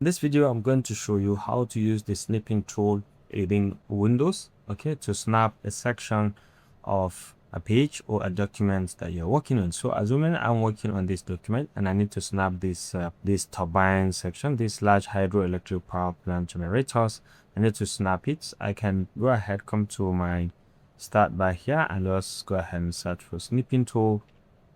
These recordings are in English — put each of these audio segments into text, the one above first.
In this video, I'm going to show you how to use the snipping tool within Windows, okay, to snap a section of a page or a document that you're working on. So assuming I'm working on this document and I need to snap this turbine section, this large hydroelectric power plant generators, I need to snap it. I can go ahead, come to my start bar here, and just go ahead and search for snipping tool,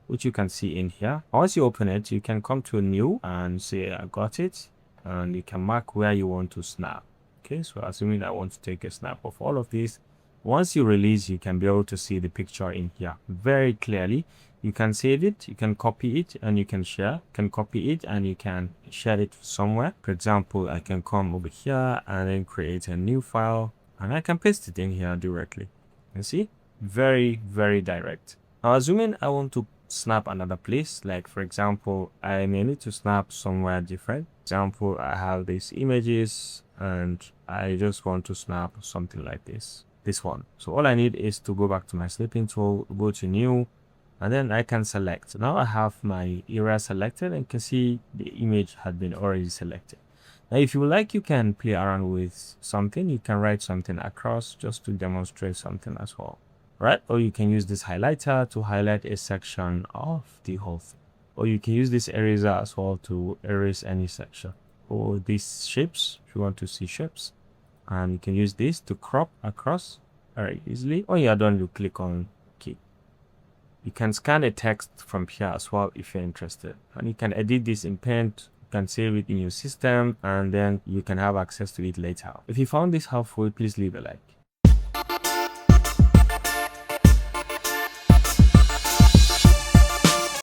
which you can see in here. Once you open it, you can come to new and say I got it, and you can mark where you want to snap. Okay, so assuming I want to take a snap of all of this, once you release, you can be able to see the picture in here very clearly. You can save it, you can copy it, and you can share. You can copy it and you can share it somewhere. For example, I can come over here and then create a new file, and I can paste it in here directly. You see, very direct. Now assuming I want to snap another place, like for example, I may need to snap somewhere different. For example, I have these images and I just want to snap something like this one. So all I need is to go back to my snipping tool, go to new, and then I can select. Now I have my area selected, and you can see the image had been already selected. Now if you would like, you can play around with something. You can write something across just to demonstrate something as well, right? Or you can use this highlighter to highlight a section of the whole thing, or you can use this eraser as well to erase any section, or these shapes if you want to see shapes, and you can use this to crop across very easily. When you're done, you click on OK. You can scan a text from here as well if you're interested, and you can edit this in Paint. You can save it in your system, and then you can have access to it later. If you found this helpful, please leave a like.